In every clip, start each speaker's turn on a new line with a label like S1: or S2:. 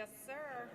S1: Yes, sir.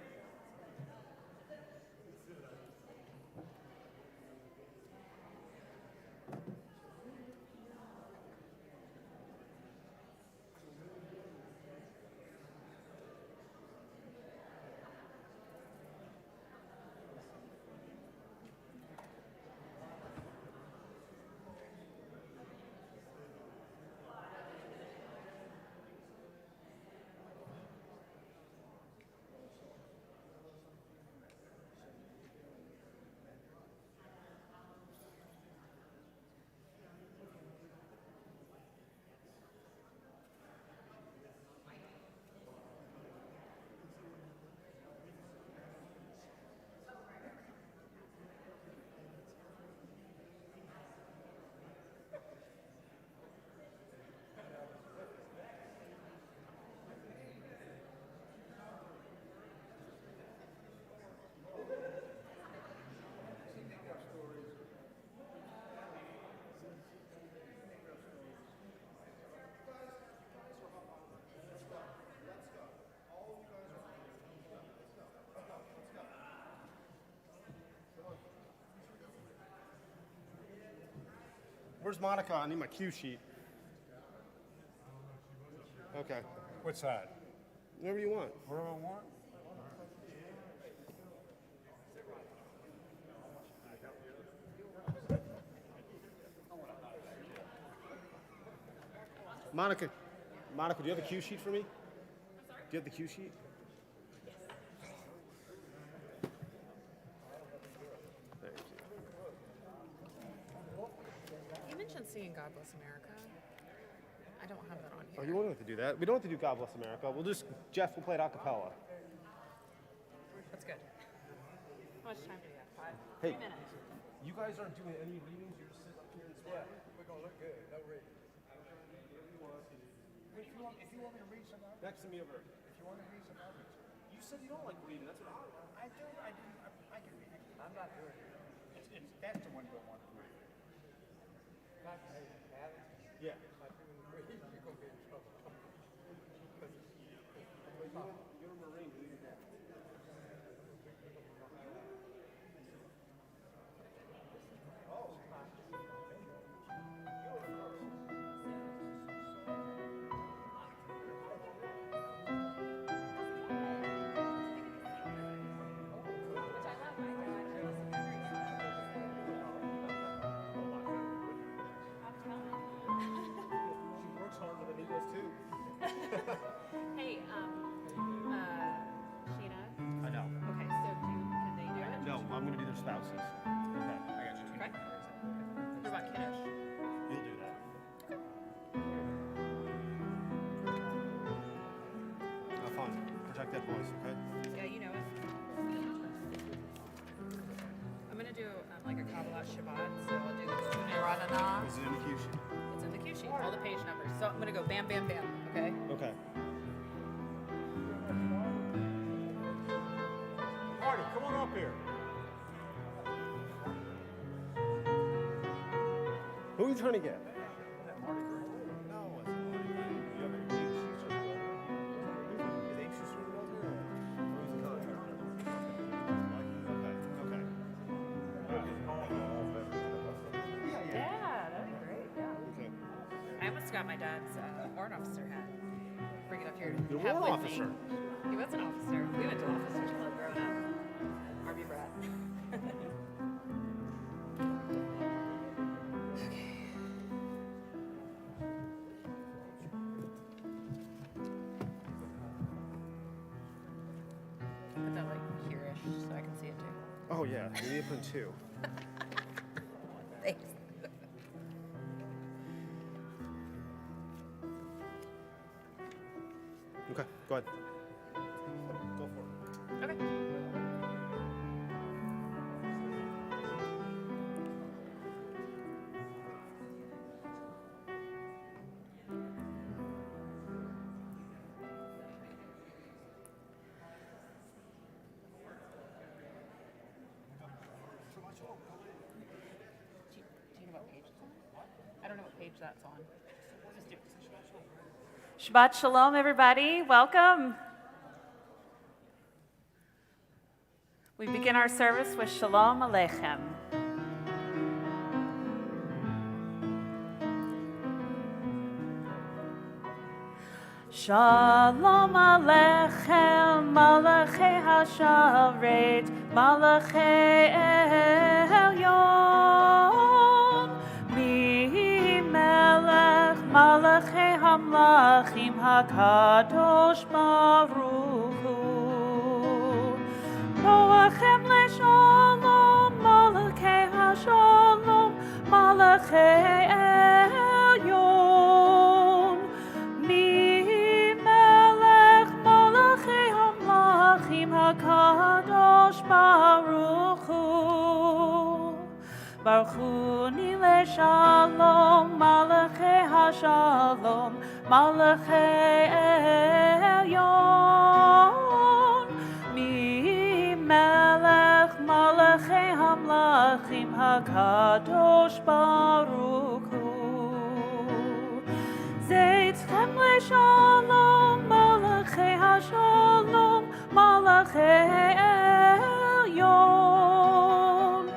S2: Where's Monica? I need my cue sheet. Okay.
S3: Which side?
S2: Whatever you want.
S3: Whatever I want?
S2: Monica, do you have a cue sheet for me? Do you have the cue sheet?
S1: You mentioned singing God Bless America. I don't have that on
S2: Oh,
S1: here.
S2: you won't have to do that. We don't have to do God Bless America. Jeff will play it a cappella.
S1: That's good. How much time do we have?
S2: Hey,
S1: 3 minutes.
S2: you guys aren't doing any readings. You're just sitting up here and sweating.
S3: We're going to look good. No reading. If you want me to read some,
S2: Next to me over.
S3: if you want to read some, I'll read some.
S2: You said you don't like reading. That's what
S3: I do. I can read it. I'm not doing it. That's the one you don't want to read. Not to have it.
S2: Yeah.
S3: Not doing the reading, you're going to be in trouble.
S2: You're a Marine. Do your best. She works harder than he does too.
S1: Hey, Sheena.
S2: I know.
S1: Okay, so can they do it?
S2: No, I'm gonna do their spouses. Okay. I got you.
S1: Okay. What about Kiddush?
S2: You'll do that. Have fun. Protect that voice, okay?
S1: Yeah, you know it. I'm gonna do like a Kabbalah Shabbat, so I'll do the Tune Radana.
S2: Is it in the cue sheet?
S1: It's in the cue sheet, all the page numbers. So I'm gonna go bam, bam, bam. Okay.
S2: Okay.
S3: Marty, come on up here.
S2: Who are you trying to get?
S3: Marty Green.
S2: No, it's not Marty Green. You have any names? Is Ames just really well here? Or is it contract? Okay.
S1: Yeah, that'd be great. Yeah.
S2: Okay.
S1: I almost got my dad's warrant officer hat. Bring it up here.
S2: Your
S1: Have
S2: warrant
S1: with me.
S2: officer?
S1: He was an officer. We went to officers club growing up. Army brat. Put that like here-ish so I can see it too.
S2: Oh yeah, you need to put two.
S1: Thanks.
S2: Okay, go ahead. Go for it.
S1: Okay. Do you know what page it's on? I don't know what page that's on. Just do it. Shabbat Shalom, everybody. Welcome.
S4: We begin our service with Shalom Aleichem. Shalom Aleichem, Malachei HaSharet, Malachei Elyon, Mi Melech, Malachei HaMlachim, HaKadosh Baruch Hu. Noachem leShalom, Malachei HaShalom, Malachei Elyon, HaKadosh Baruch Hu. Baruch Hu Nile Shalom, Malachei HaShalom, Malachei Elyon, Mi Melech Malachei HaMlachim, HaKadosh Baruch Hu. Zeitchem leShalom, Malachei HaShalom, Malachei Elyon,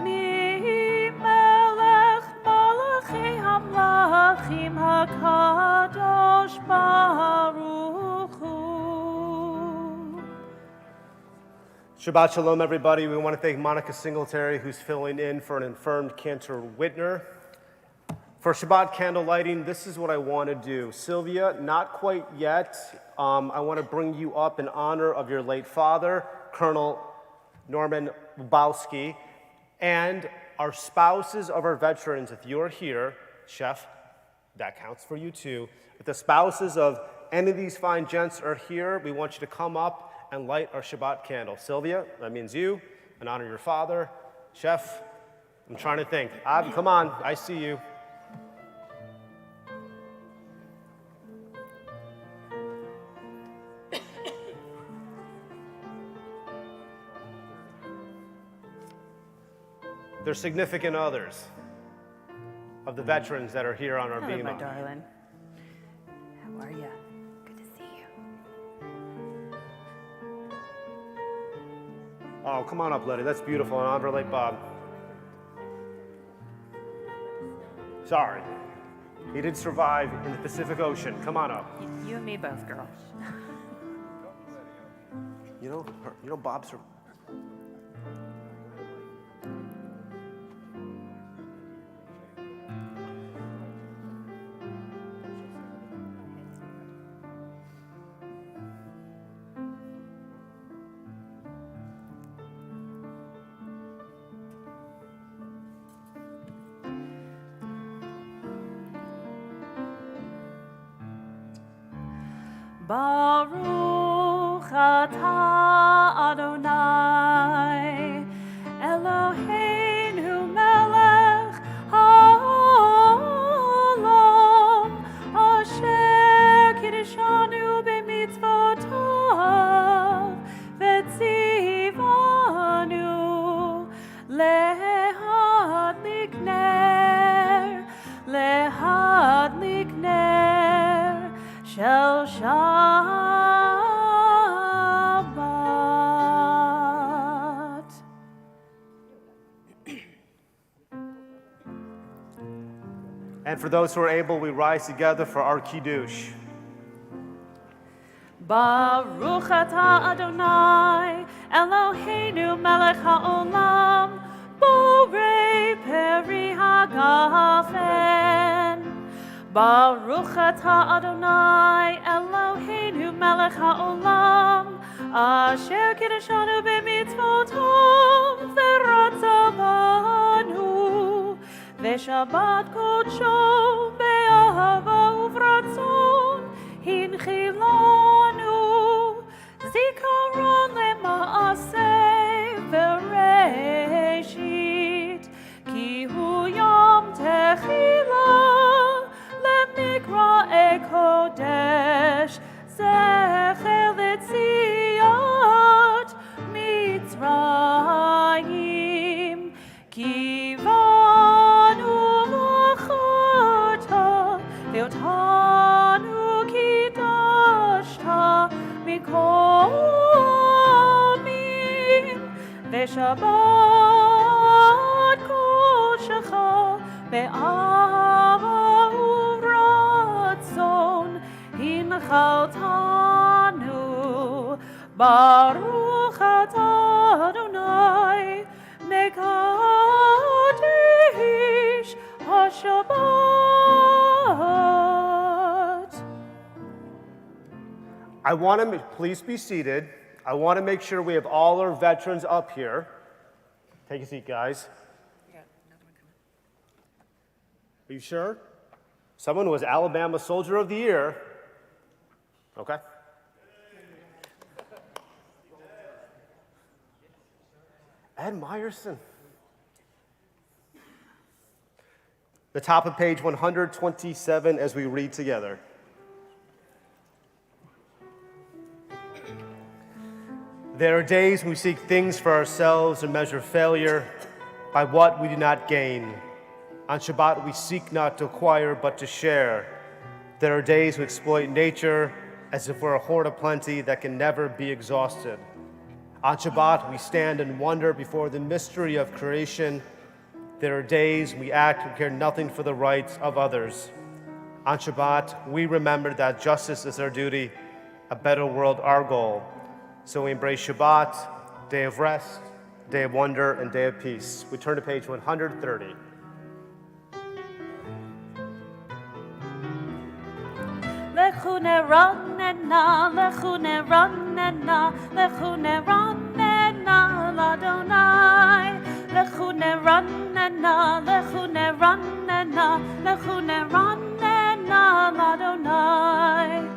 S4: Mi Melech Malachei HaMlachim, HaKadosh Baruch Hu.
S2: Shabbat Shalom, everybody. We want to thank Monica Singletary, who's filling in for an infirmed Cantor Whitner. For Shabbat candle lighting, this is what I want to do. Sylvia, not quite yet. I want to bring you up in honor of your late father, Colonel Norman Lubowski, and our spouses of our veterans. If you're here, Chef, that counts for you too. If the spouses of any of these fine gents are here, we want you to come up and light our Shabbat candle. Sylvia, that means you, in honor of your father. Chef, I'm trying to think. Come on, I see you. They're significant others of the veterans that are here on our
S4: Hello,
S2: bima.
S4: my darling. How are you? Good to see you.
S2: Oh, come on up, Letty. That's beautiful. In honor of our late Bob. Sorry. He did survive in the Pacific Ocean. Come on up.
S4: You and me both, girl.
S2: You know Bob survived.
S4: Baruch atah Adonai, Eloheinu melech haolam, asher kiddushanu b'mitzvotav, v'tzivanu lehadlik ner shel Shabbat.
S2: And for those who are able, we rise together for our Kiddush.
S4: Baruch atah Adonai, Eloheinu melech haolam, borei peri hagafen. Baruch atah Adonai, Eloheinu melech haolam, asher kiddushanu b'mitzvotav v'ratza banu, v'shabbat kodsho be'ahava uvratzon hinchilanu, zikaron lema'aseh v'reshit, ki hu yom techila למקרא קודש, זכר ליציאת מצרים, כי באנו לחטא ואותנו קידשת, ושבת קודשך באהבה ורצון הנחלתנו. ברוך אתה אדוני מקדש השבת.
S2: I want to, please be seated. I want to make sure we have all our veterans up here. Take a seat, guys.
S1: Yeah, another one coming.
S2: Are you sure? Someone was Alabama Soldier of the Year. Okay. Ed Meyerson. The top of page 127 as we read together. There are days when we seek things for ourselves and measure failure by what we do not gain. On Shabbat, we seek not to acquire, but to share. There are days we exploit nature as if we're a hoard of plenty that can never be exhausted. On Shabbat, we stand and wonder before the mystery of creation. There are days we act and care nothing for the rights of others. On Shabbat, we remember that justice is our duty, a better world our goal. So we embrace Shabbat, day of rest, day of wonder, and day of peace. We turn to page 130.
S4: לכו נרננה, לכו נרננה, לכו נרננה לאדוני. לכו נרננה, לכו נרננה, לכו נרננה לאדוני.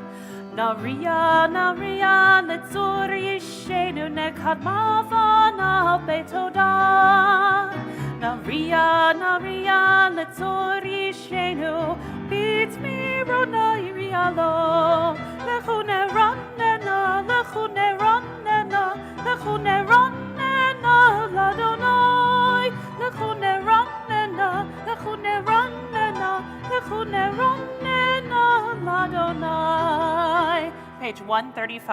S4: נריה, נריה, לצור ישנו, נקדמה פניו בתודה. נריה, נריה, לצור ישנו, בתמירונה יריה לו. לכו נרננה, לכו נרננה, לכו נרננה לאדוני. לכו נרננה, לכו נרננה, לכו נרננה לאדוני. Page 135.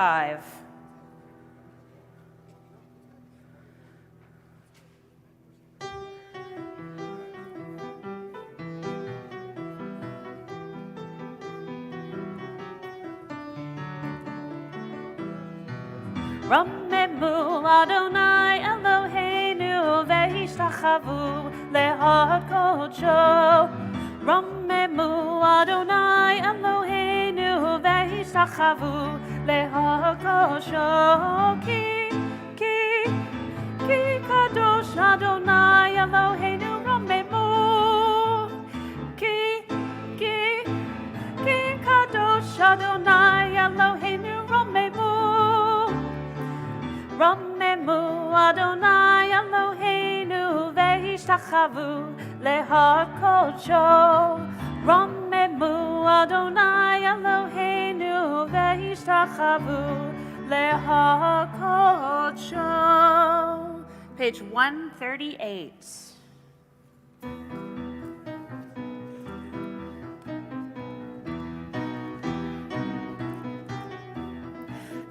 S4: רממו אדוני אלוהינו והשתחוו להוד קודשו. רממו אדוני אלוהינו והשתחוו להוד קודשו. כי קדוש אדוני אלוהינו רממו. כי קדוש אדוני אלוהינו רממו. רממו אדוני אלוהינו והשתחוו להוד קודשו. רממו אדוני אלוהינו והשתחוו להוד קודשו. Page 138.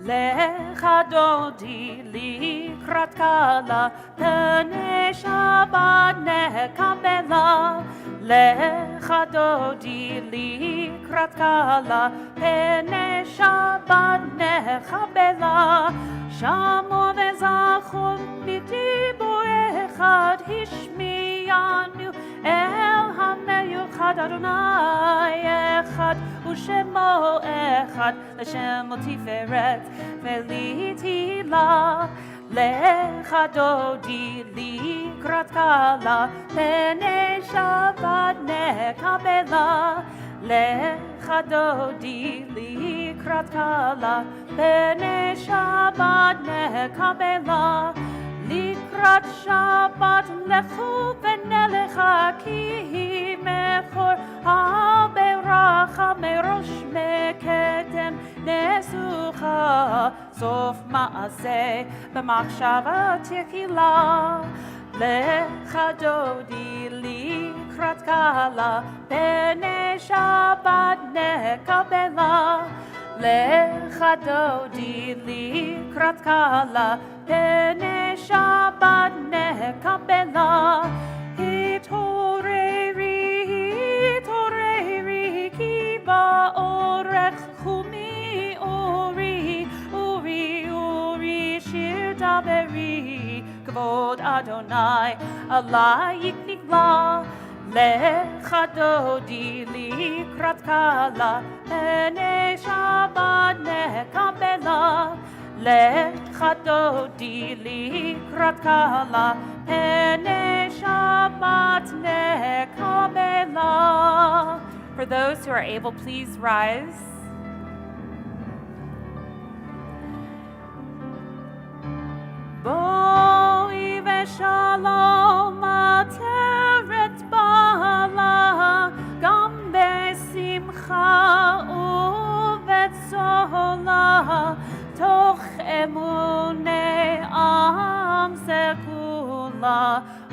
S4: לך דודי לקראת כלה, פני שבת נקבלה. לך דודי לקראת כלה, פני שבת נקבלה. שמעו וזכו בדיבור אחד, השמיענו אל המיוחד אדוני אחד, ושמו אחד, לשמו תפארת ולתהילה. לך דודי לקראת כלה, פני שבת נקבלה. לך דודי לקראת כלה, פני שבת נקבלה. לקראת שבת לכו ונלכה, כי היא מקור הברכה, מראש מקדם נסוכה, סוף מעשה במחשבה תחילה. לך דודי לקראת כלה, פני שבת נקבלה. לך דודי לקראת כלה, פני Shabbat nekabela. Hitoreri kiba orech chumi uri shir daberi kavod Adonai Allah yiknigla lechadodi likrat kala ene Shabbat nekabela lechadodi likrat kala ene Shabbat nekabela. For those who are able, please rise. Boi veshalom ateret bala gam besimcha uvetzola toch emunei am sekula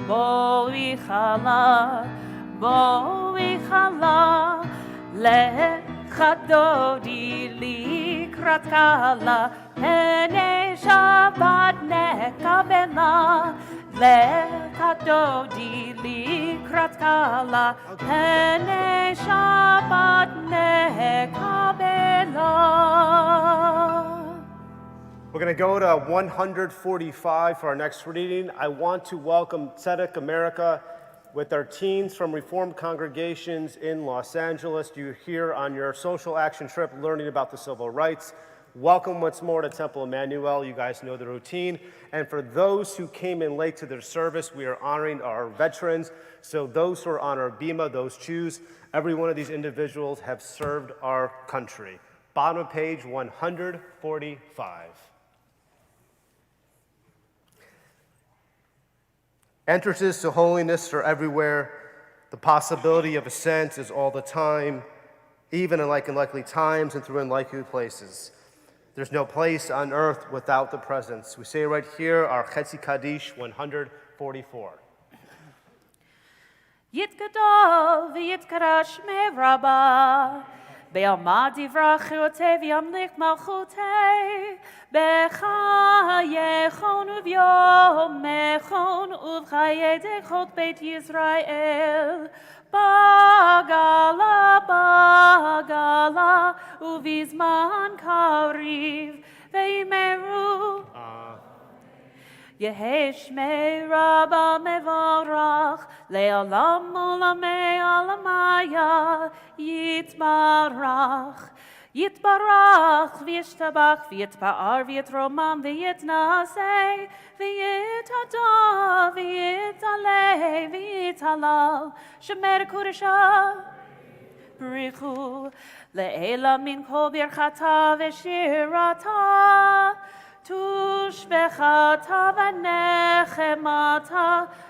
S4: boi chala lechadodi likrat kala ene Shabbat nekabela lechadodi likrat kala ene Shabbat nekabela.
S2: We're going to go to 145 for our next reading. I want to welcome Tzedek America with our teens from Reformed congregations in Los Angeles. You're here on your social action trip learning about the civil rights. Welcome once more to Temple Emanu-El. You guys know the routine. And for those who came in late to their service, we are honoring our veterans. So those who are on our bima, those choose, every one of these individuals have served our country. Bottom of page 145. Entrances to holiness are everywhere. The possibility of ascent is all the time, even in unlikely times and through unlikely places. There's no place on earth without the presence. We say right here, our Chetzi Kaddish 144.
S4: Yitgadol v'yitkarash me'raba Be'alma divrach yotev yamlik malchutei Bechayechon uvyomechon uvchayedechot Beit Yisrael Bagala uvizman kariv veimeru Yehesh me rabba mevorach le'olam olamei alamaya yitbarach v'yishtabach v'yitpa'ar v'yitromam v'yitnasei v'yitada v'yitalei v'yitalal shemer kudesha b'richu le'ela min kol birchata v'shirata Tushbechata v'nechemata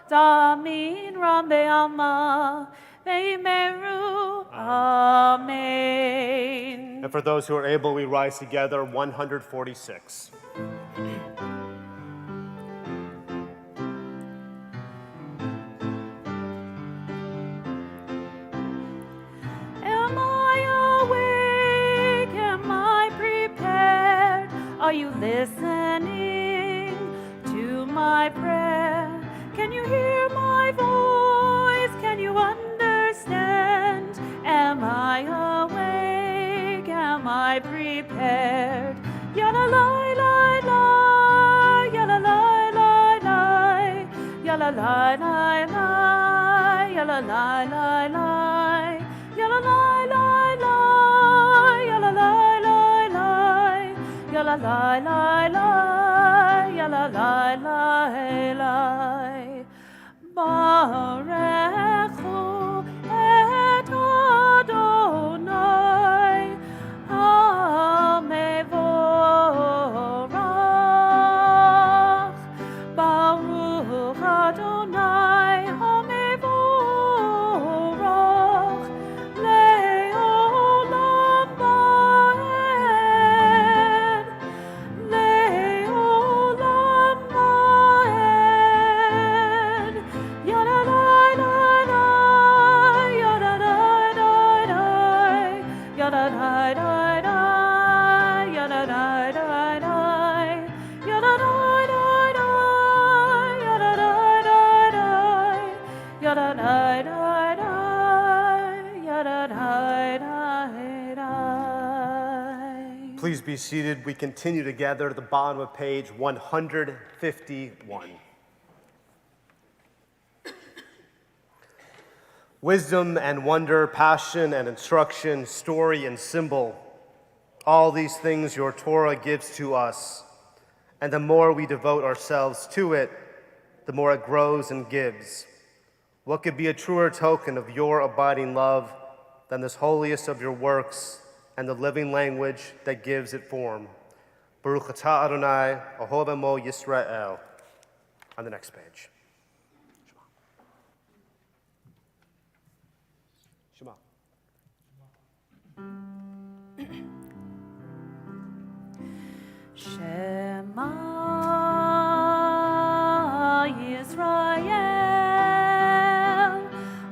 S4: damin ram be'alma ve'imeru. Amen.
S2: And for those who are able, we rise together, 146.
S4: Am I awake? Am I prepared? Are you listening to my prayer? Can you hear my voice? Can you understand? Am I awake? Am I prepared? Yalla lai lai lai, yalla lai lai lai, yalla lai lai lai, yalla lai lai lai, yalla lai lai lai, yalla lai lai lai. Yalla lai lai lai, yalla lai lai lai. Barechu et Adonai hamevorach. Baruch Adonai hamevorach le'olam va'ed. Le'olam va'ed. Yada lai lai lai, yada lai lai lai, yada lai lai lai, yada lai lai lai, yada lai lai lai,
S2: Please be seated. We continue together at the bottom of page 151. Wisdom and wonder, passion and instruction, story and symbol, all these things your Torah gives to us. And the more we devote ourselves to it, the more it grows and gives. What could be a truer token of your abiding love than this holiest of your works and the living language that gives it form? Baruch atah Adonai, Ahov Emo Yisrael. On the next page. Shema.
S4: Shema Yisrael,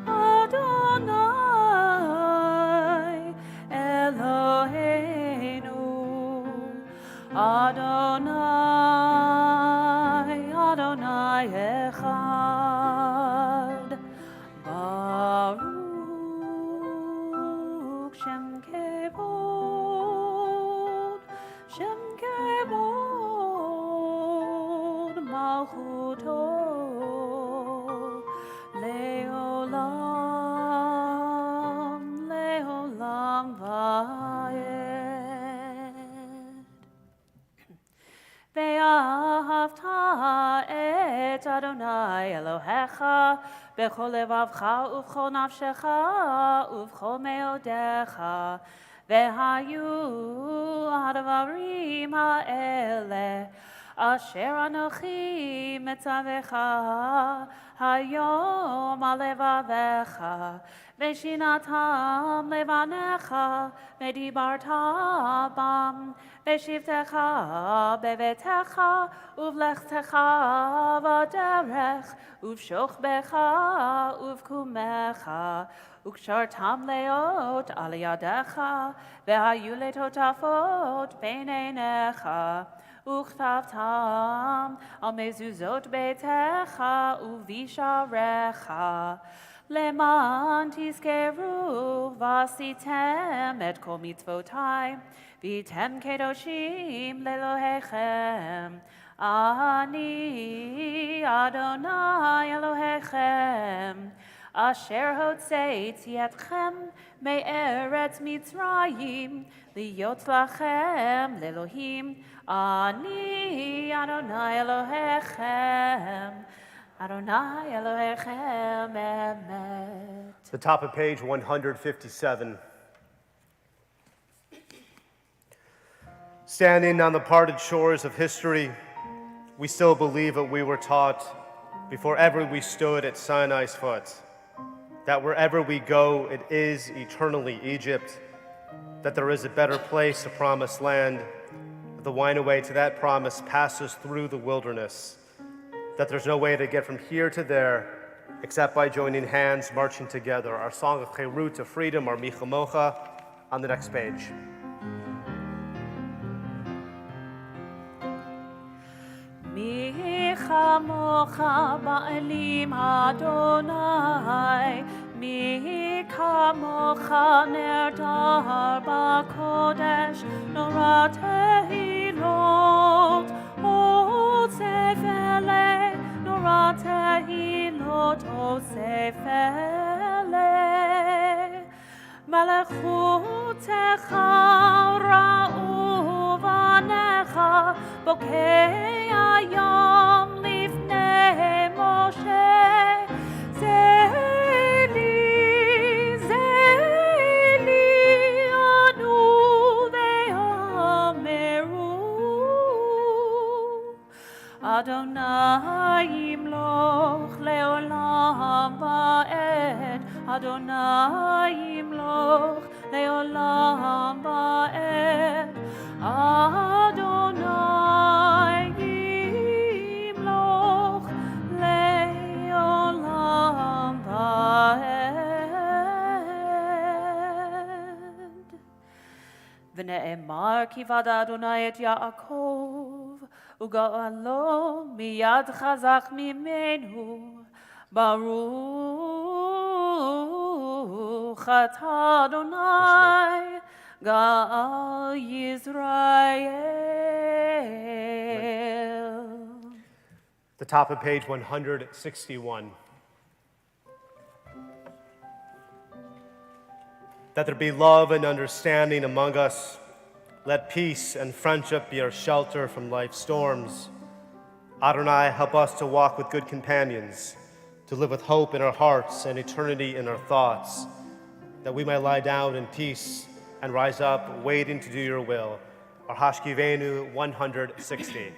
S4: Adonai Eloheinu, Adonai, Adonai Echad, Baruch Shem Kevod, Shem Kevod Malchuto Leolam, Leolam Vayed. Ve'ahavta et Adonai Elohecha b'chol levavcha u'v'chol nafshecha u'v'chol meodecha ve'hayu ha'davarim ha'ele asher anochi metzavecha hayom alevavecha ve'shinatam levanecha ve'dibarta bam ve'shivtecha bevetecha uvlechtecha v'derech uv'shochbecha uv'kumecha ukshartam leot al yadecha ve'hayu letotafot beineinecha uchtavtam al mezuzot beitecha uvisharecha leman tizkeru vasitem et kol mitzvotai vitem kedoshim lelohechem ani Adonai Elohechem asher hotzeitzi etchem me'eretz Mitzrayim liyot lachem lelohim ani Adonai Elohechem Adonai Elohechem emet.
S2: The top of page 157. Standing on the parted shores of history, we still believe what we were taught before ever we stood at Sinai's foot, that wherever we go, it is eternally Egypt, that there is a better place, a promised land, that the winding way to that promise passes through the wilderness, that there's no way to get from here to there except by joining hands, marching together. Our song of Cherut, of freedom, our Michamocha, on the next page.
S4: Mi chamocha ba'elim Adonai, mi kamocha nerdar ba'kodesh, nora tehilot, osefele, nora tehilot, osefele. Malachutecha ra'u vanecha, bokei hayom lifnei Moshe. Zeli, zeli, anu ve'ameru. Adonai yimloch leolam va'ed, Adonai yimloch leolam va'ed, Adonai yimloch leolam va'ed. V'ne'emar ki vada Adonai et Yaakov, uga'alo miyad chazak mimenu, Baruch atah Adonai Gal Yisrael.
S2: The top of page 161. That there be love and understanding among us. Let peace and friendship be our shelter from life's storms. Adonai, help us to walk with good companions, to live with hope in our hearts and eternity in our thoughts, that we may lie down in peace and rise up waiting to do your will. Our Hashkivenu 160.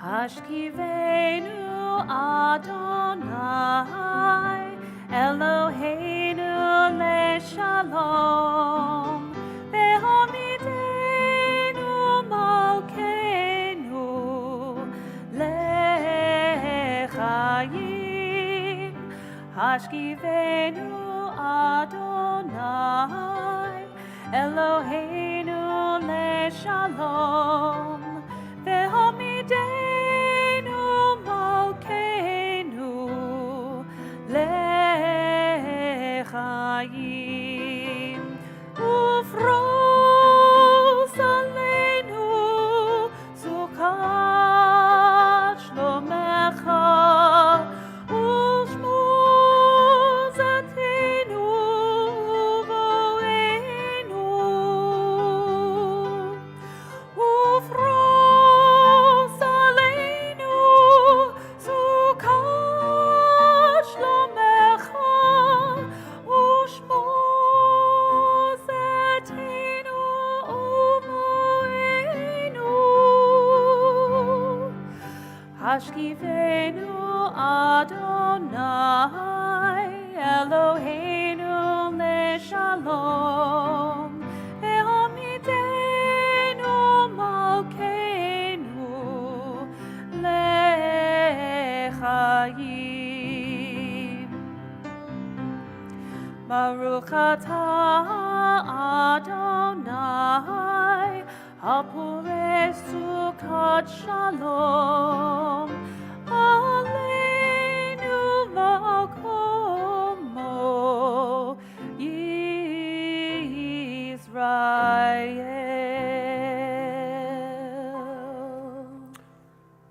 S4: Hashkivenu Adonai, Eloheinu leShalom, Behamidenu Malkeinu leChayim. Hashkivenu Adonai, Eloheinu leShalom, Behamidenu Malkeinu leChayim. Ufros aleinu sukat shlomecha, ushmuz atenu uvoenu. Ufros aleinu sukat shlomecha, ushmuz atenu uvoenu. Hashkivenu Adonai, Eloheinu leShalom, Behamidenu Malkeinu leChayim. Baruch atah Adonai, Hapureh Sukkot Shalom, Aleinu Makomo Yisrael.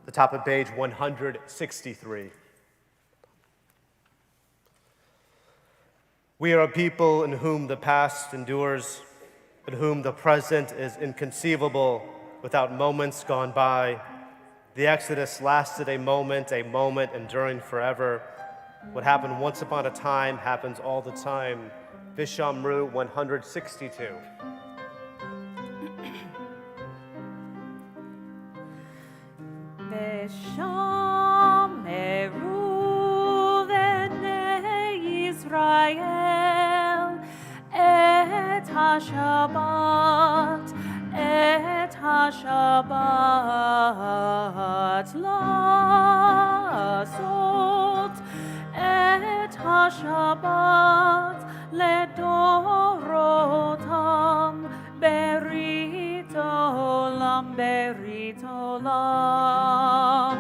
S2: The top of page 163. We are a people in whom the past endures, in whom the present is inconceivable without moments gone by. The Exodus lasted a moment enduring forever. What happened once upon a time happens all the time. Vishamru 162.
S4: Veshameru v'nei Yisrael et HaShabbat, la'asot, et HaShabbat ledorotam, berit olam, berit olam.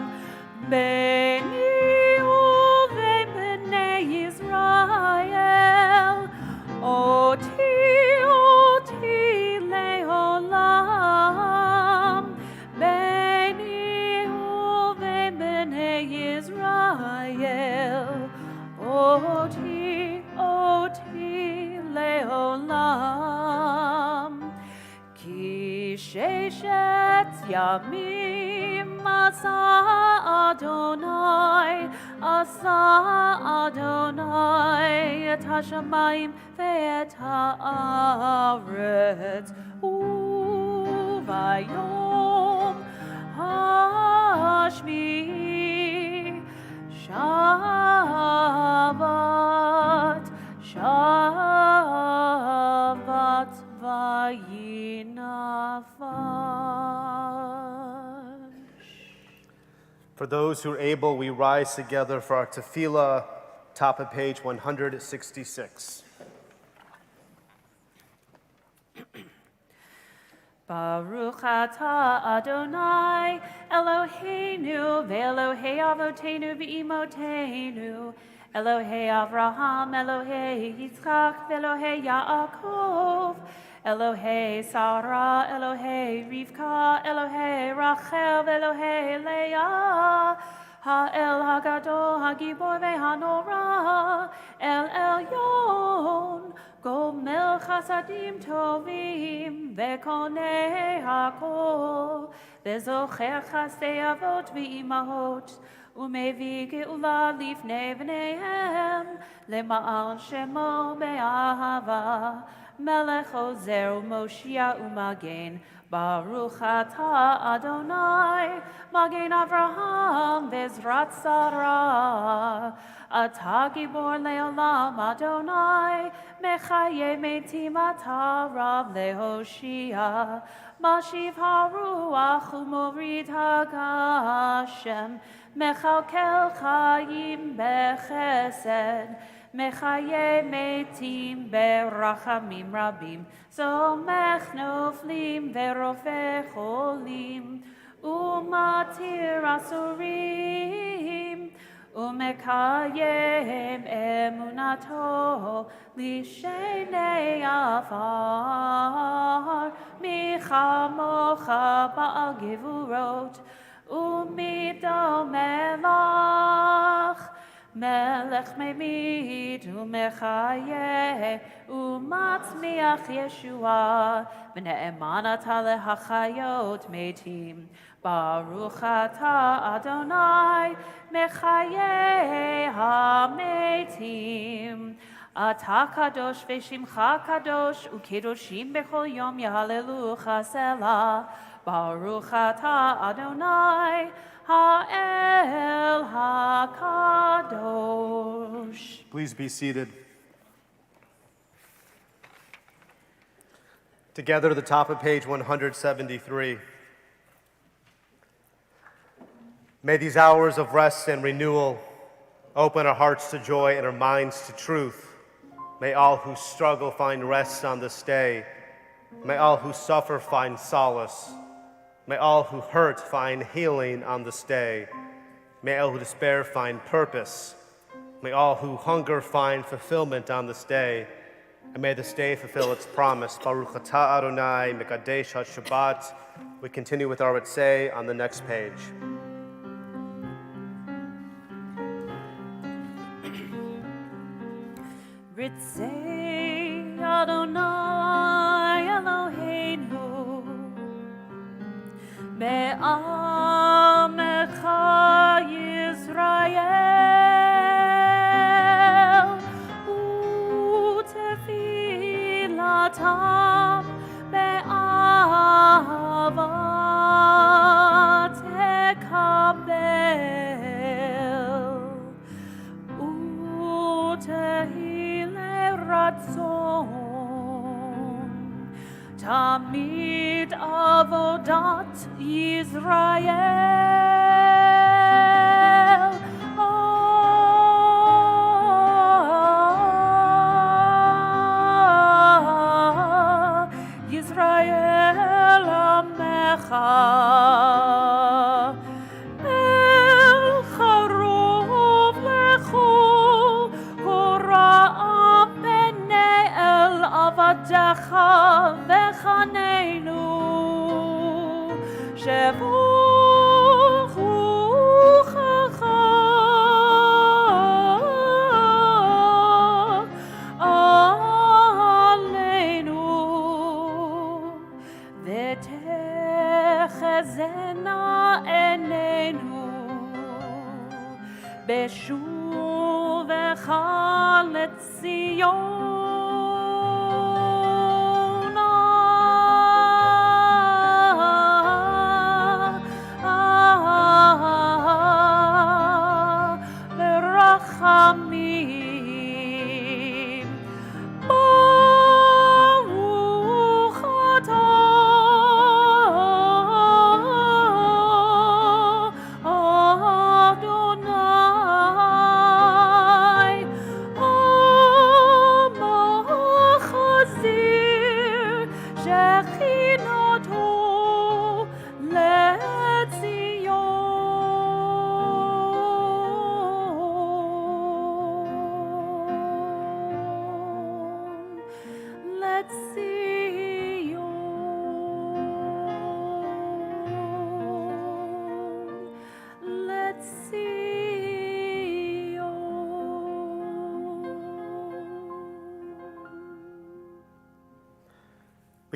S4: Beni uvein b'nei Yisrael, oti le'olam. Beni uvein b'nei Yisrael, oti le'olam. Ki sheshet yamim asa Adonai et hashamayim ve'et haaretz, uvayom hashmi'i Shabbat vayinafash.
S2: For those who are able, we rise together for our tefillah, top of page 166.
S4: Baruch atah Adonai, Eloheinu ve'Elohei avotenu v'imotenu, Elohei Avraham, Elohei Yitzchak, Elohei Yaakov, Elohei Sarah, Elohei Rivka, Elohei Rachel, Elohei Leah, Ha'el Hagadol, Hagibor ve'hanora, El Elyon, Gomel Chasadim Tovim, Ve'konei Hakol, Ve'zocher Chasdei Avot ve'imahot, Umevi Geula Lifnei V'neihem, Lema'al Shemo Be'ahava, Melech Ozer U'Moshia U'Magen, Baruch Atah Adonai, Magen Avraham Vezrat Sarah, Atah Gibor Leolam Adonai, Mechaye Metim Atah Rav Lehoshia, Mashiv HaRuach U'Morid HaGashem, Mechalkel Chayim Bechesed, Mechaye Metim Berachamim Rabim, Somech Noflim Verofe Cholim, Umatir Asurim, Umekayem Emunato, Lishenei Afar, Michamocha Ba'al Gevurot, Umido Melach, Melech Memid Umechaye Umatzmiach Yeshua V'ne'emanat Hachayot Metim Baruch Atah Adonai Mechaye HaMetim Atah Kadosh V'Shimcha Kadosh Ukedoshim Bechol Yom Yahalelucha Selah Baruch Atah Adonai Ha'el HaKadosh.
S2: Please be seated. Together, the top of page 173. May these hours of rest and renewal open our hearts to joy and our minds to truth. May all who struggle find rest on this day. May all who suffer find solace. May all who hurt find healing on this day. May all who despair find purpose. May all who hunger find fulfillment on this day. And may this day fulfill its promise. Baruch atah Adonai, Mekadesh HaShabbat. We continue with our Ritzei on the next page.
S4: Ritzei Adonai Eloheinu Be'amecha Yisrael Utefilatam Be'ava Tekabel Utehile Ratzon Tamid Avodat Yisrael Yisrael Amecha El Charov Lecho Kora'am B'nei El Avadecha V'chaneinu Shevuch Ruchacha Aleinu V'techezena Eneinu Beshuvecha Letzion Berachamim Baruch atah Adonai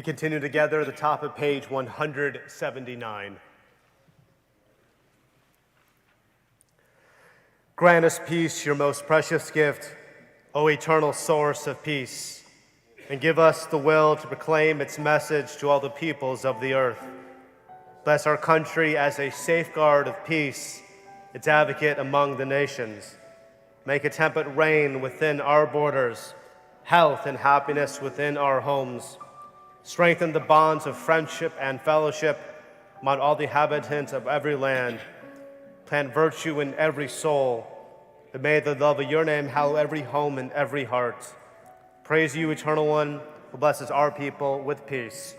S2: We continue together at the top of page 179. Grant us peace, your most precious gift, O eternal source of peace, and give us the will to proclaim its message to all the peoples of the earth. Bless our country as a safeguard of peace, its advocate among the nations. Make a temperate reign within our borders, health and happiness within our homes. Strengthen the bonds of friendship and fellowship among all the inhabitants of every land. Plant virtue in every soul, and may the love of your name hallow every home and every heart. Praise you, Eternal One, who blesses our people with peace.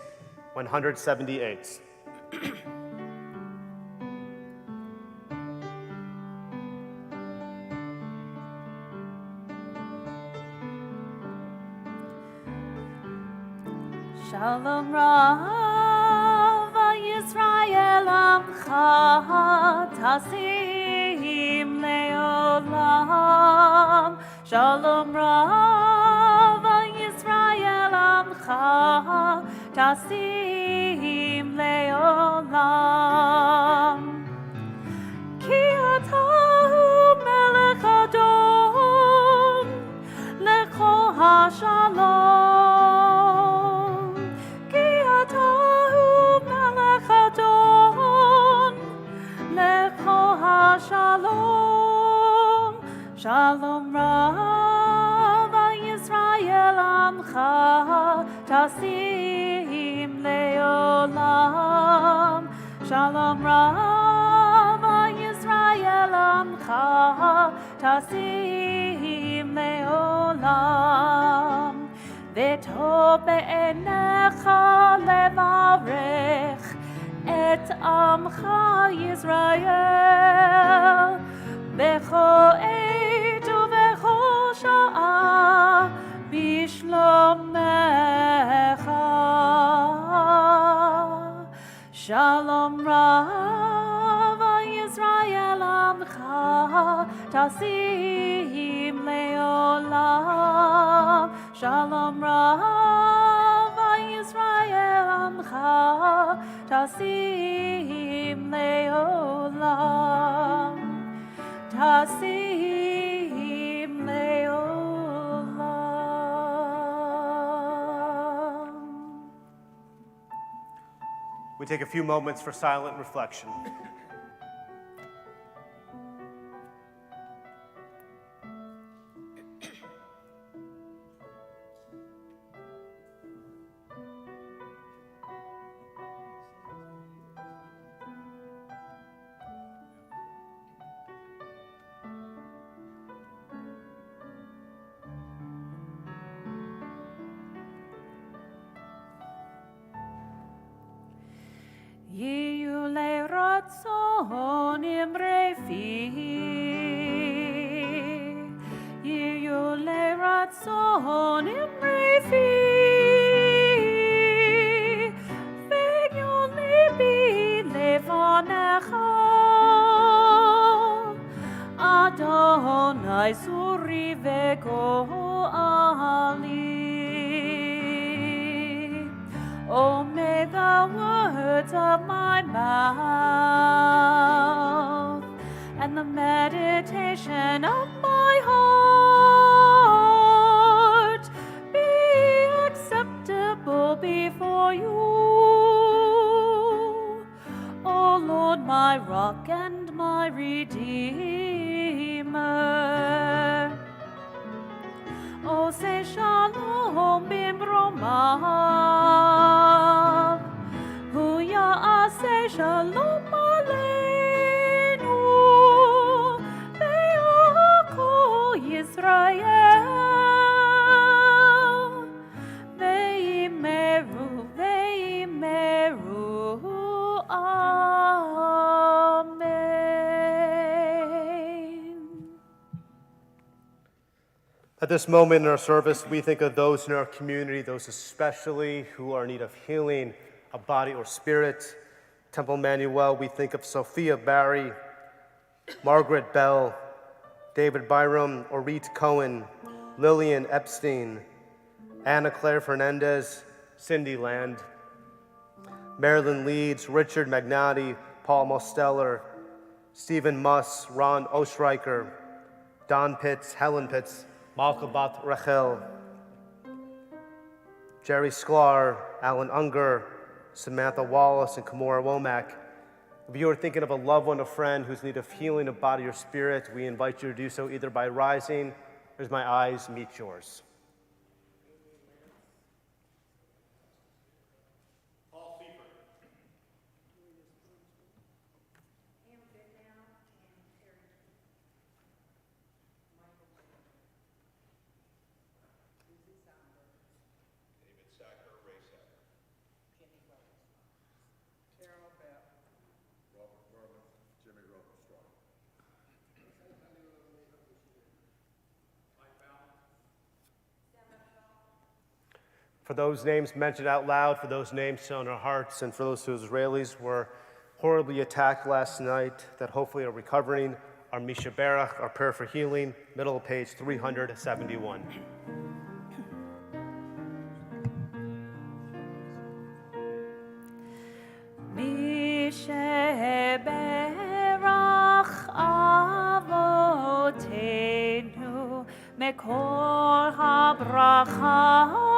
S2: 178.
S4: Shalom Rav Yisrael Amcha Tasim Leolam. Shalom Rav Yisrael Amcha Tasim Leolam. Ki atahu melech Adon lechol hashalom. Ki atahu melech Adon lechol hashalom. Shalom Rav Yisrael Amcha Tasim Leolam. Shalom Rav Yisrael Amcha Tasim Leolam. V'tov be'enecha levarech et Amcha Yisrael b'chol עת ובכל שעה בשלומך. Shalom Rav Yisrael Amcha Tasim Leolam. Shalom Rav Yisrael Amcha Tasim Leolam. Tasim Leolam.
S2: We take a few moments for silent reflection.
S4: Yiyu le'ratzon imrei fi. Yiyu le'ratzon imrei fi. Ve'yon libi levanecha. Adonai suri ve'go'ali. Oh, may the words of my mouth and the meditation of my heart be acceptable before you, O Lord, my rock and my redeemer. Oh, say shalom bimromav, hu ya'aseh shalom aleinu, ve'yakol Yisrael, ve'imeru, amen.
S2: At this moment in our service, we think of those in our community, those especially who are in need of healing of body or spirit. Temple Emanu-El, we think of Sophia Barry, Margaret Bell, David Byram, Orit Cohen, Lillian Epstein, Anna Claire Fernandez, Cindy Land, Marilyn Leeds, Richard Magnati, Paul Mosteller, Stephen Muss, Ron Ostreicher, Don Pitts, Helen Pitts, Malkabat Rachel, Jerry Sklar, Alan Unger, Samantha Wallace, and Kamora Womack. If you are thinking of a loved one, a friend who's in need of healing of body or spirit, we invite you to do so either by rising, as my eyes meet yours. For those names mentioned out loud, for those names still in our hearts, and for those who Israelis were horribly attacked last night that hopefully are recovering, our Misha Berach, our prayer for healing, middle of page 371.
S4: Misha Berach avotenu mekol habracha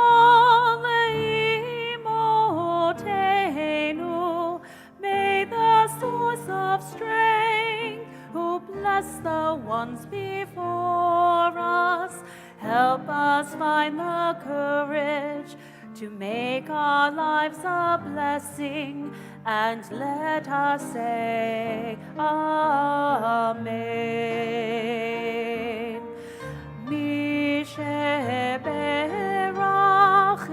S4: leimotenu. May the source of strength, who bless the ones before us, help us find the courage to make our lives a blessing, and let us say Amen. Mishe berach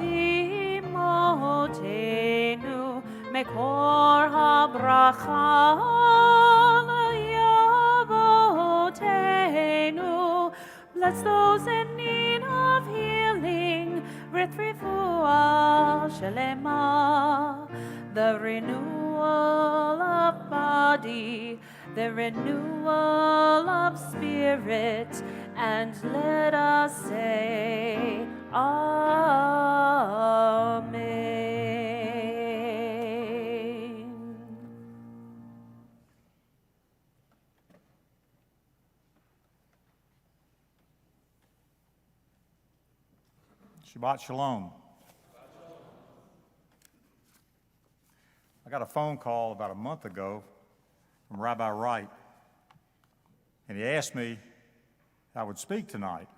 S4: imotenu mekor habracha leyavotenu. Bless those in need of healing, with refuah shelema, the renewal of body, the renewal of spirit, and let us say Amen.
S3: Shabbat Shalom. I got a phone call about a month ago from Rabbi Wright, and he asked me if I would speak tonight.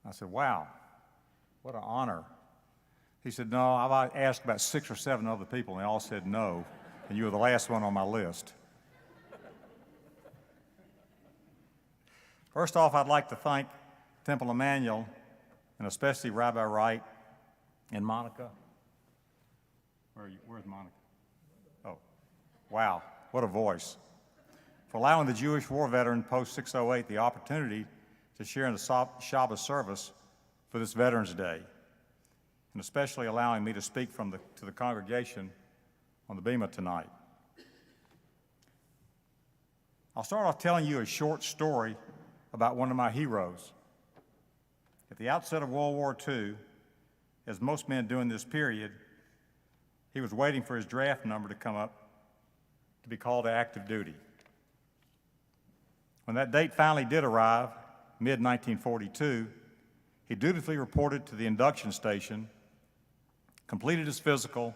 S3: I said, wow, what an honor. He said, no, I've asked about 6 or 7 other people, and they all said no, and you were the last one on my list. First off, I'd like to thank Temple Emanu-El, and especially Rabbi Wright and Monica. Where's Monica? Oh, wow, what a voice. For allowing the Jewish war veteran post-608 the opportunity to share in the Shabbos service for this Veterans Day, and especially allowing me to speak to the congregation on the Bema tonight. I'll start off telling you a short story about one of my heroes. At the outset of World War II, as most men do in this period, he was waiting for his draft number to come up to be called to active duty. When that date finally did arrive, mid-1942, he dutifully reported to the induction station, completed his physical,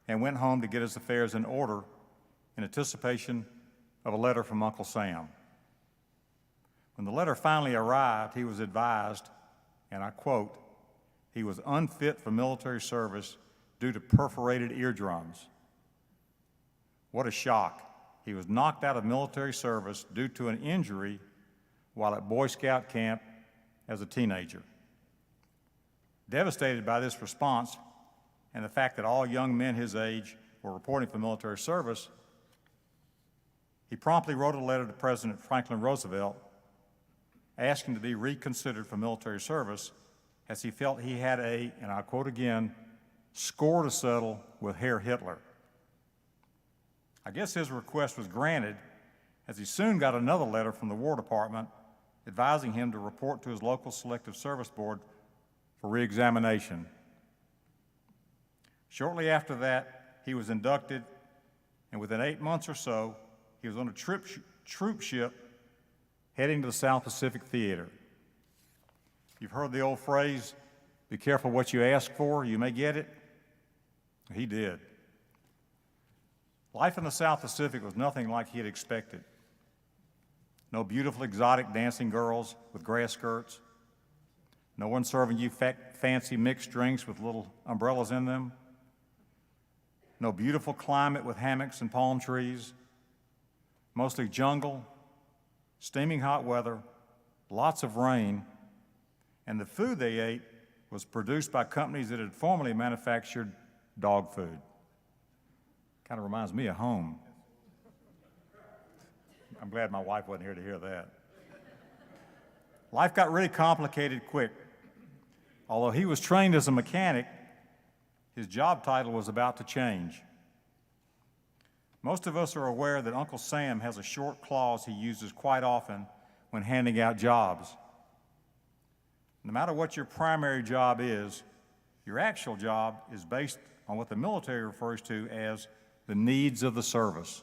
S3: and went home to get his affairs in order in anticipation of a letter from Uncle Sam. When the letter finally arrived, he was advised, and I quote, he was unfit for military service due to perforated eardrums. What a shock. He was knocked out of military service due to an injury while at Boy Scout camp as a teenager. Devastated by this response and the fact that all young men his age were reporting for military service, he promptly wrote a letter to President Franklin Roosevelt asking to be reconsidered for military service, as he felt he had a, and I quote again, score to settle with Herr Hitler. I guess his request was granted, as he soon got another letter from the War Department advising him to report to his local Selective Service Board for reexamination. Shortly after that, he was inducted, and within 8 months or so, he was on a troop ship heading to the South Pacific Theater. You've heard the old phrase, be careful what you ask for, you may get it. He did. Life in the South Pacific was nothing like he had expected. No beautiful, exotic dancing girls with grass skirts. No one serving you fancy mixed drinks with little umbrellas in them. No beautiful climate with hammocks and palm trees. Mostly jungle, steaming hot weather, lots of rain, and the food they ate was produced by companies that had formerly manufactured dog food. Kind of reminds me of home. I'm glad my wife wasn't here to hear that. Life got really complicated quick. Although he was trained as a mechanic, his job title was about to change. Most of us are aware that Uncle Sam has a short clause he uses quite often when handing out jobs. No matter what your primary job is, your actual job is based on what the military refers to as the needs of the service.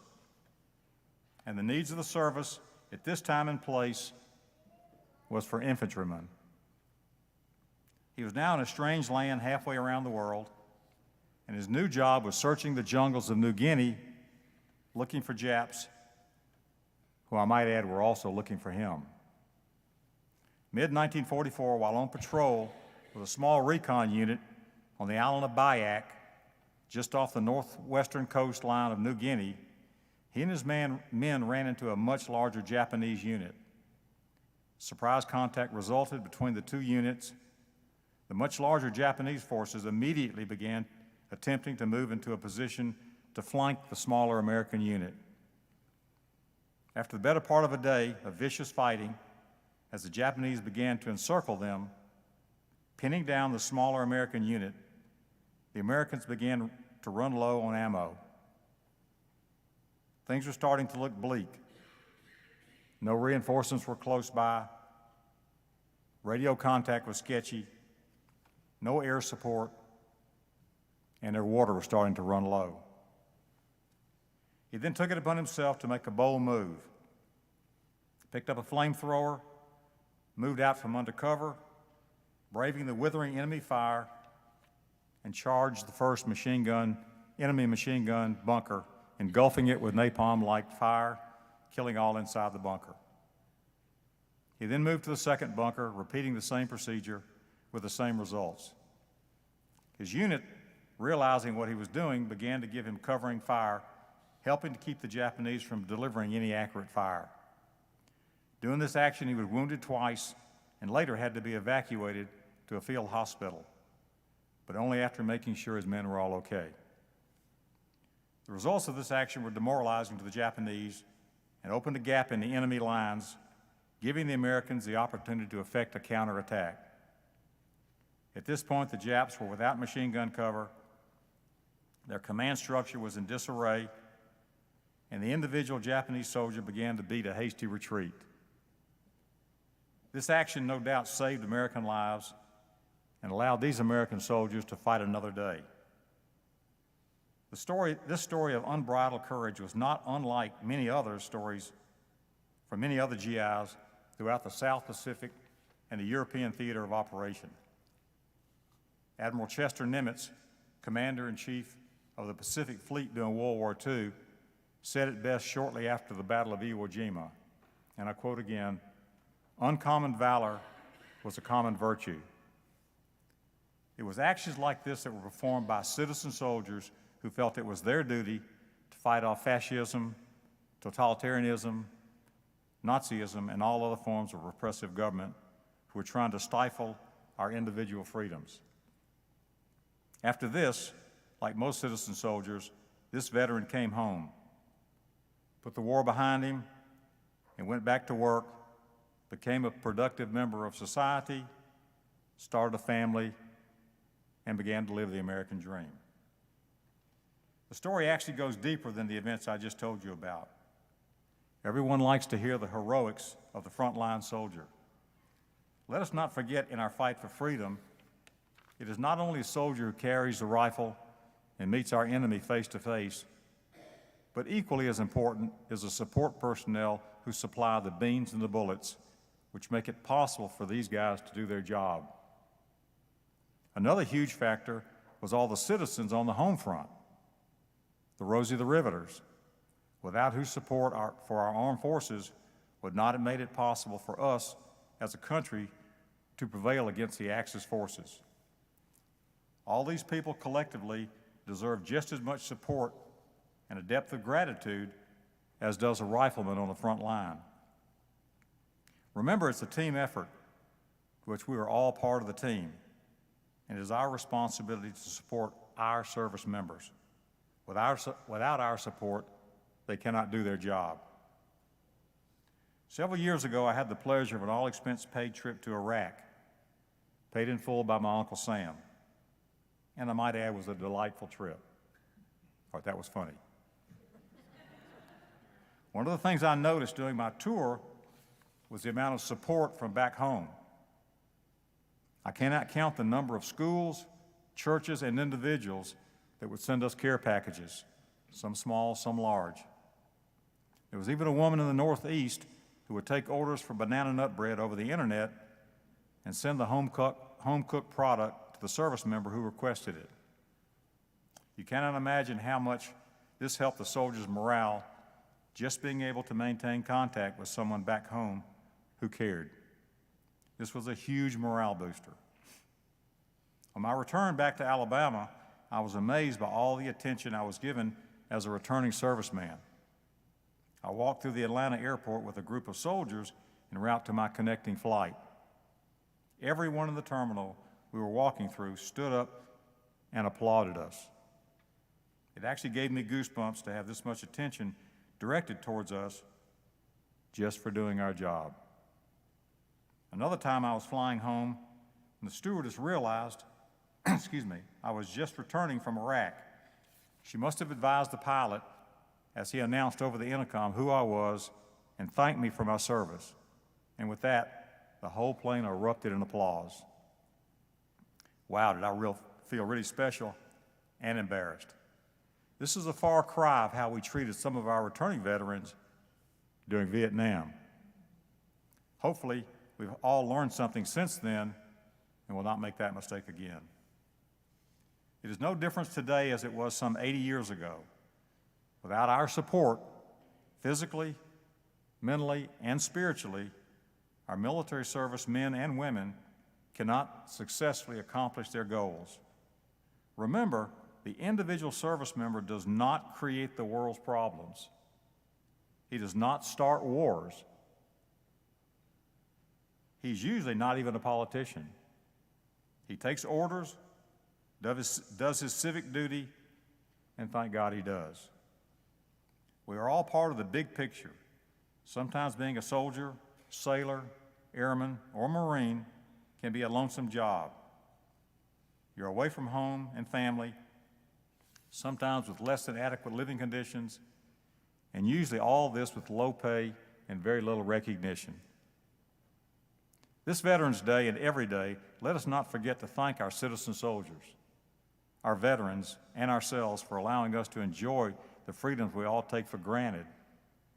S3: And the needs of the service at this time and place was for infantrymen. He was now in a strange land halfway around the world, and his new job was searching the jungles of New Guinea looking for Japs, who I might add were also looking for him. Mid-1944, while on patrol with a small recon unit on the island of Biak, just off the northwestern coastline of New Guinea, he and his men ran into a much larger Japanese unit. Surprise contact resulted between the two units. The much larger Japanese forces immediately began attempting to move into a position to flank the smaller American unit. After the better part of a day of vicious fighting, as the Japanese began to encircle them, pinning down the smaller American unit, the Americans began to run low on ammo. Things were starting to look bleak. No reinforcements were close by. Radio contact was sketchy. No air support, and their water was starting to run low. He then took it upon himself to make a bold move. Picked up a flamethrower, moved out from under cover, braving the withering enemy fire, and charged the first enemy machine gun bunker, engulfing it with napalm-like fire, killing all inside the bunker. He then moved to the second bunker, repeating the same procedure with the same results. His unit, realizing what he was doing, began to give him covering fire, helping to keep the Japanese from delivering any accurate fire. Doing this action, he was wounded twice and later had to be evacuated to a field hospital, but only after making sure his men were all okay. The results of this action were demoralizing to the Japanese and opened a gap in the enemy lines, giving the Americans the opportunity to effect a counterattack. At this point, the Japs were without machine gun cover, their command structure was in disarray, and the individual Japanese soldier began to beat a hasty retreat. This action no doubt saved American lives and allowed these American soldiers to fight another day. This story of unbridled courage was not unlike many other stories from many other GIs throughout the South Pacific and the European theater of operation. Admiral Chester Nimitz, Commander-in-Chief of the Pacific Fleet during World War II, said it best shortly after the Battle of Iwo Jima, and I quote again, "Uncommon valor was a common virtue." It was actions like this that were performed by citizen soldiers who felt it was their duty to fight off fascism, totalitarianism, Nazism, and all other forms of repressive government who were trying to stifle our individual freedoms. After this, like most citizen soldiers, this veteran came home, put the war behind him, and went back to work, became a productive member of society, started a family, and began to live the American dream. The story actually goes deeper than the events I just told you about. Everyone likes to hear the heroics of the frontline soldier. Let us not forget in our fight for freedom, it is not only a soldier who carries the rifle and meets our enemy face to face. But equally as important is the support personnel who supply the beans and the bullets, which make it possible for these guys to do their job. Another huge factor was all the citizens on the home front, the Rosie the Riveters, without whose support for our armed forces would not have made it possible for us as a country to prevail against the Axis forces. All these people collectively deserve just as much support and a depth of gratitude as does a rifleman on the front line. Remember, it's a team effort, which we are all part of the team, and it is our responsibility to support our service members. Without our support, they cannot do their job. Several years ago, I had the pleasure of an all-expense-paid trip to Iraq, paid in full by my Uncle Sam. And I might add, it was a delightful trip. I thought that was funny. One of the things I noticed during my tour was the amount of support from back home. I cannot count the number of schools, churches, and individuals that would send us care packages, some small, some large. There was even a woman in the Northeast who would take orders for banana nut bread over the internet and send the home-cooked product to the service member who requested it. You cannot imagine how much this helped the soldiers' morale, just being able to maintain contact with someone back home who cared. This was a huge morale booster. On my return back to Alabama, I was amazed by all the attention I was given as a returning serviceman. I walked through the Atlanta airport with a group of soldiers en route to my connecting flight. Everyone in the terminal we were walking through stood up and applauded us. It actually gave me goosebumps to have this much attention directed towards us just for doing our job. Another time I was flying home, and the stewardess realized, I was just returning from Iraq. She must have advised the pilot as he announced over the intercom who I was and thanked me for my service. And with that, the whole plane erupted in applause. Wow, did I feel really special and embarrassed. This is a far cry of how we treated some of our returning veterans during Vietnam. Hopefully, we've all learned something since then and will not make that mistake again. It is no different today as it was some 80 years ago. Without our support, physically, mentally, and spiritually, our military service men and women cannot successfully accomplish their goals. Remember, the individual service member does not create the world's problems. He does not start wars. He's usually not even a politician. He takes orders, does his civic duty, and thank God he does. We are all part of the big picture. Sometimes being a soldier, sailor, airman, or Marine can be a lonesome job. You're away from home and family, sometimes with less than adequate living conditions, and usually all this with low pay and very little recognition. This Veterans Day and every day, let us not forget to thank our citizen soldiers, our veterans, and ourselves for allowing us to enjoy the freedoms we all take for granted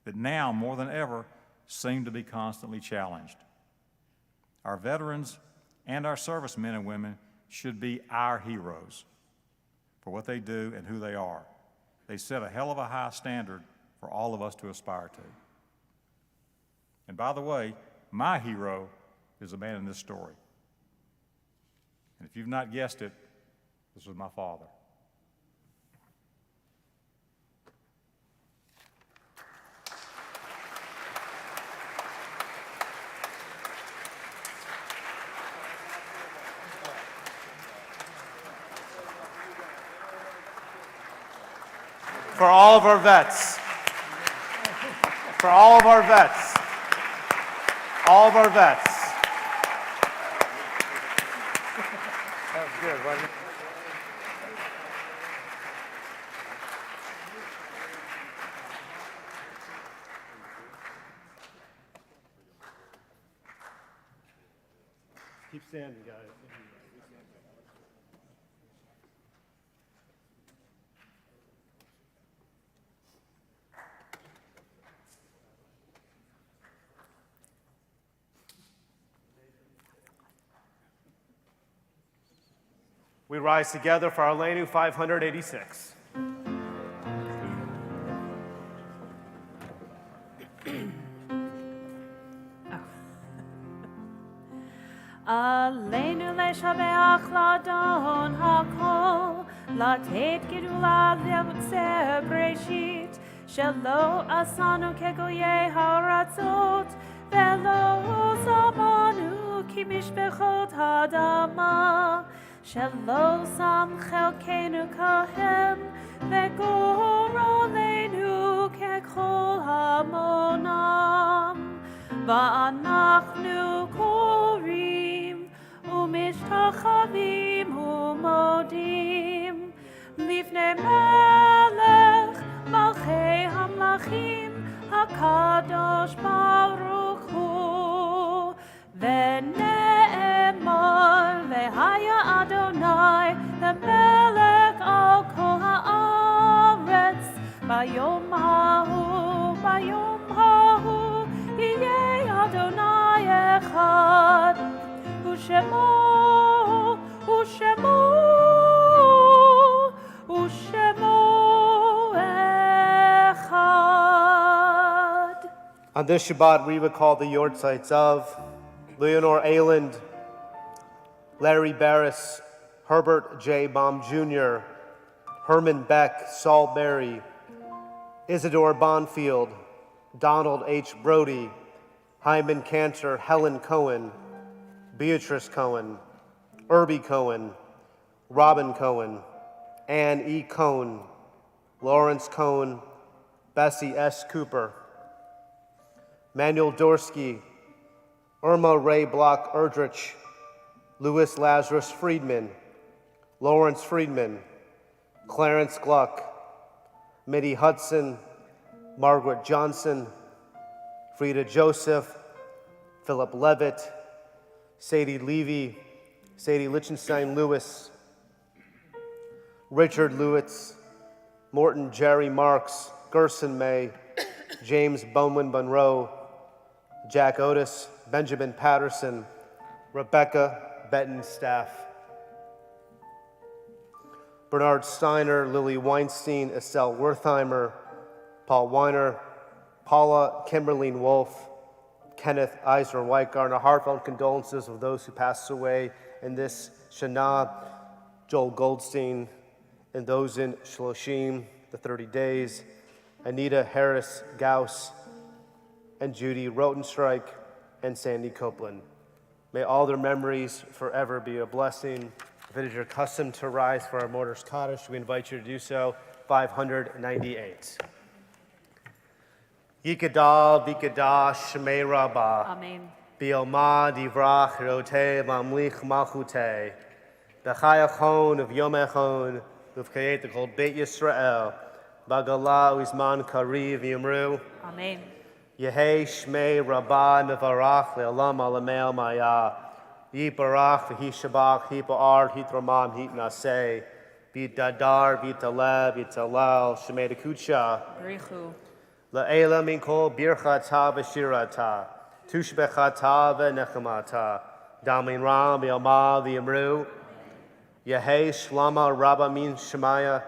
S3: that now, more than ever, seem to be constantly challenged. Our veterans and our servicemen and women should be our heroes for what they do and who they are. They set a hell of a high standard for all of us to aspire to. And by the way, my hero is a man in this story. And if you've not guessed it, this was my father.
S2: For all of our vets. For all of our vets. All of our vets. That was good, wasn't it? Keep standing, guys. We rise together for Aleinu 586.
S4: Aleinu leshabeach ladon hakol, latet gedula leutzer breshit, shelo asanu kegoye haratzot, velo zamanu ki mishbechot hadama, shelo sam chelkenu kahem, vegorolenu kekol hamonam, va'anachnu korim, umishtachavim umodim, lifnei melech malchei hamlachim, hakadosh baruch hu, v'ne'emor v'haya Adonai, lemelech al kol haaretz, bayom hahu, yeh Adonai echad, u'shemo echad.
S2: On this Shabbat, we recall the yortzites of Leonore Ayland, Larry Barris, Herbert J. Baum Jr., Herman Beck, Saul Berry, Isidore Bonfield, Donald H. Brody, Hyman Cantor, Helen Cohen, Beatrice Cohen, Irby Cohen, Robin Cohen, Ann E. Cohn, Lawrence Cohen, Bessie S. Cooper, Manuel Dorsky, Irma Ray Block Erdrich, Louis Lazarus Friedman, Lawrence Friedman, Clarence Gluck, Mitty Hudson, Margaret Johnson, Frida Joseph, Philip Levitt, Sadie Levy, Sadie Lichtenstein Lewis, Richard Lewitz, Morton Jerry Marks, Gerson May, James Bowman Monroe, Jack Otis, Benjamin Patterson, Rebecca Benton Staff, Bernard Steiner, Lily Weinstein, Estelle Wertheimer, Paul Weiner, Paula Kimberline Wolf, Kenneth Eisner Whitegarner. Heartfelt condolences of those who passed away in this Shana, Joel Goldstein, and those in Shloshim, the 30 days, Anita Harris Gauss, and Judy Rotenstreich, and Sandy Copeland. May all their memories forever be a blessing. If it is your custom to rise for our Mortar's Kaddish, we invite you to do so. 598. Yikadal Bikadash Shmei Rabbah.
S4: Amen.
S2: Bioma Divrach Rote Mamlich Malchute. Bechayachon of Yom Echon of Kayet called Beit Yisrael. Bagala Uzman Kariv Yimru.
S4: Amen.
S2: Yehei Shmei Rabbah Mevarach Le'olam Alamel Maya. Yibarach V'hi Shabach Hi Ba'ar Hi Tramam Hi Naseh. Bit Dadar Bit Taleb Bit Talal Shmei Dekucha.
S4: Richu.
S2: La'ela Min Kol Birchata V'Shirata. Tushbechata V'Nechamata. Damin Ram V'Yama V'Yimru. Yehei Shlama Rabba Min Shemaya.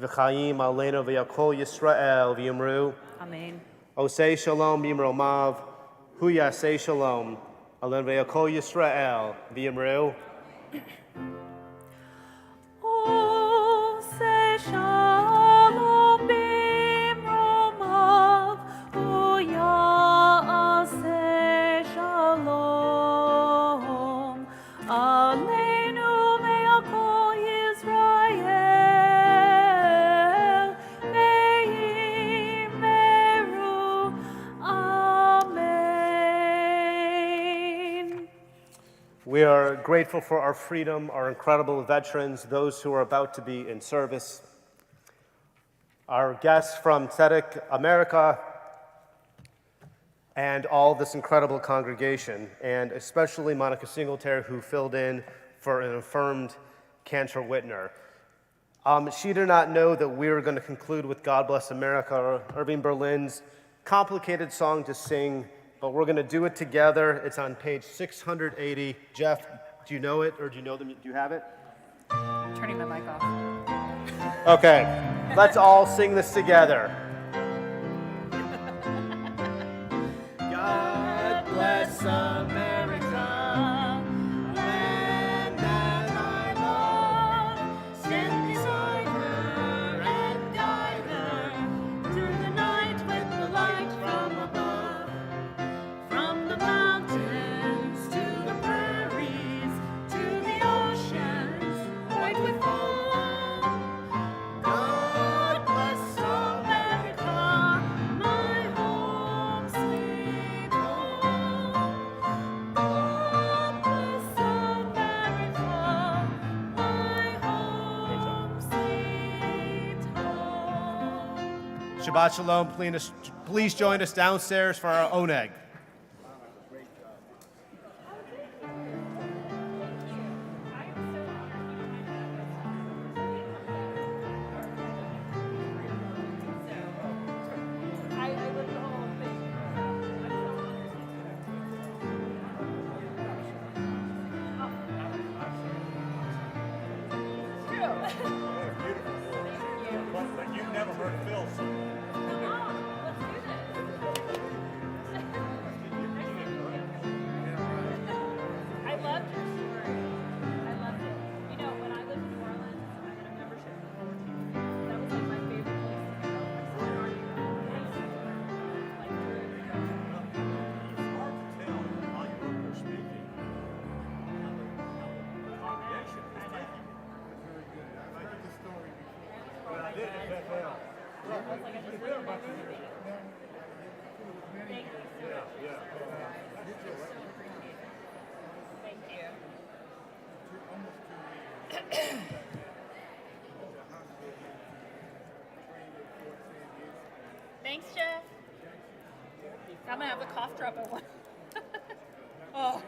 S2: V'Chaim Aleinu V'Yakol Yisrael V'Yimru.
S4: Amen.
S2: Osei Shalom Yimromav. Hu Yasei Shalom. Aleinu V'Yakol Yisrael V'Yimru.
S4: Oh, say shalom bimromav, uya say shalom, aleinu me'akol Yisrael, me'imeru, amen.
S2: We are grateful for our freedom, our incredible veterans, those who are about to be in service, our guests from Tzedek America, and all this incredible congregation, and especially Monica Singletary, who filled in for an infirmed Cantor Whitner. She did not know that we were going to conclude with God Bless America, Irving Berlin's complicated song to sing, but we're going to do it together. It's on page 680. Jeff, do you know it, or do you know them? Do you have it?
S1: turning my mic off.
S2: Okay, let's all sing this together. God bless America, land that I love. Stand beside her and guide her through the night with the light from above. From the mountains to the prairies to the oceans white with foam. God bless America, my home sweet home. God bless America, my home sweet home. Shabbat Shalom. Please join us downstairs for our oneg.
S3: But you've never heard Phil sing.
S4: I loved your story. I loved it. You know, when I lived in New Orleans, I had a membership in the team. That was like my favorite place to go. I saw it like years ago.
S3: It's hard to tell how you were speaking. Congregation is taking it. I did the story before. But I did it at Bethel.
S4: Thank you so much. Thank you. Thanks, Jeff. I'm gonna have a cough drop at one. Oh.